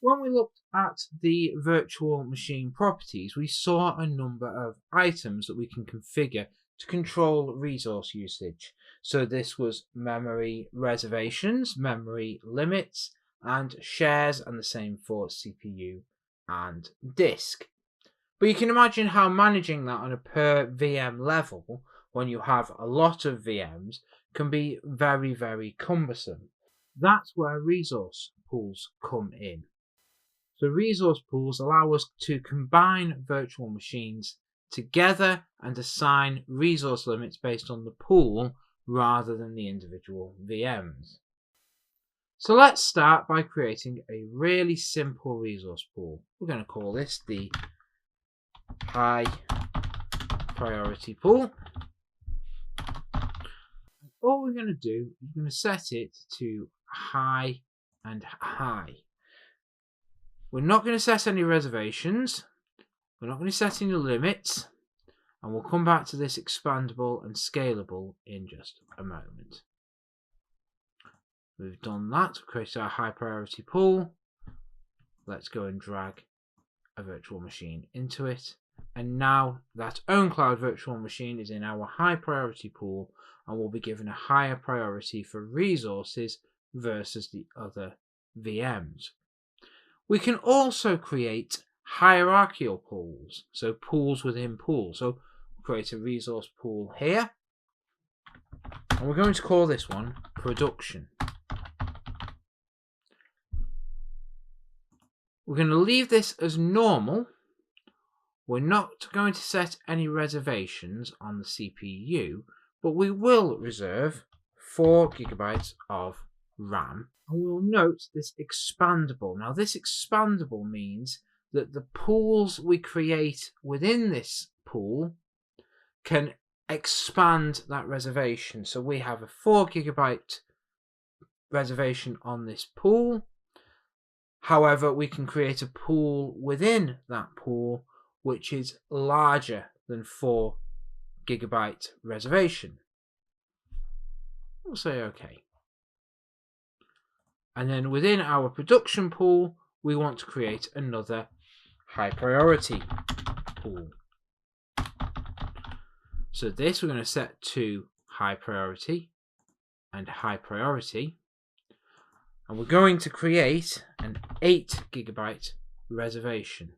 When we looked at the virtual machine properties, we saw a number of items that we can configure to control resource usage. So this was memory reservations, memory limits, and shares, and the same for CPU and disk. But you can imagine how managing that on a per VM level, when you have a lot of VMs, can be very, very cumbersome. That's where resource pools come in. So resource pools allow us to combine virtual machines together and assign resource limits based on the pool rather than the individual VMs. So let's start by creating a really simple resource pool. We're going to call this the high priority pool. All we're going to do is we're going to set it to high and high. We're not going to set any reservations. We're not going to set any limits. And we'll come back to this expandable and scalable in just a moment. We've done that. We've created our high priority pool. Let's go and drag a virtual machine into it. And now that OwnCloud virtual machine is in our high priority pool and will be given a higher priority for resources versus the other VMs. We can also create hierarchical pools, so pools within pools. So we'll create a resource pool here, and we're going to call this one Production. We're going to leave this as normal. We're not going to set any reservations on the CPU, but we will reserve 4 GB of RAM. And we'll note this expandable. Now this expandable means that the pools we create within this pool can expand that reservation. So we have a 4 GB reservation on this pool. However, we can create a pool within that pool which is larger than 4 GB reservation. We'll say OK. And then within our production pool, we want to create another high priority pool. So this we're going to set to high priority and high priority. And we're going to create an 8 GB reservation.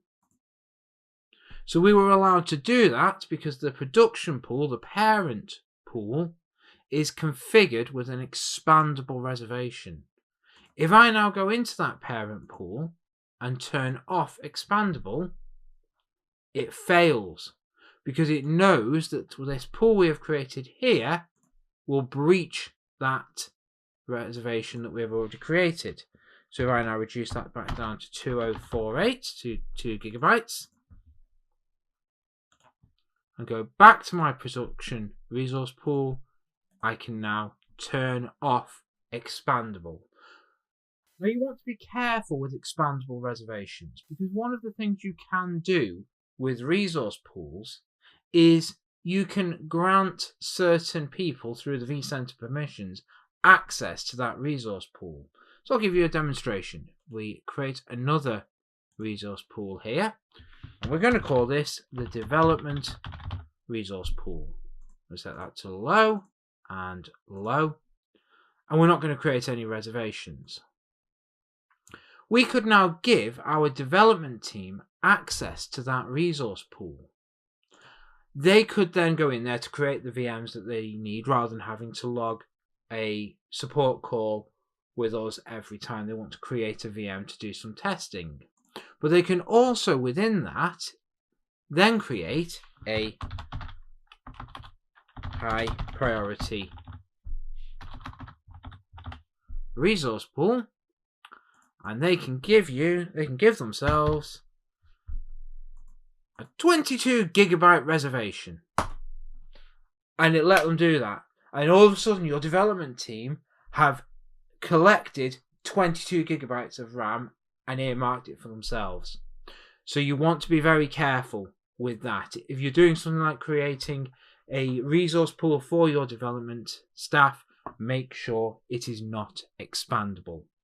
So we were allowed to do that because the production pool, the parent pool, is configured with an expandable reservation. If I now go into that parent pool and turn off expandable, it fails because it knows that this pool we have created here will breach that reservation that we have already created. So if I now reduce that back down to 2048 to 2 GB and go back to my production resource pool, I can now turn off expandable. Now you want to be careful with expandable reservations because one of the things you can do with resource pools is you can grant certain people through the vCentre permissions access to that resource pool. So I'll give you a demonstration. We create another resource pool here and we're going to call this the development resource pool. We'll set that to low and low, and we're not going to create any reservations. We could now give our development team access to that resource pool. They could then go in there to create the VMs that they need rather than having to log a support call with us every time they want to create a VM to do some testing. But they can also within that then create a high priority resource pool, and they can give themselves a 22 GB reservation, and it let them do that, and all of a sudden your development team have collected 22 GB of RAM and earmarked it for themselves. So you want to be very careful with that. If you're doing something like creating a resource pool for your development staff, make sure it is not expandable.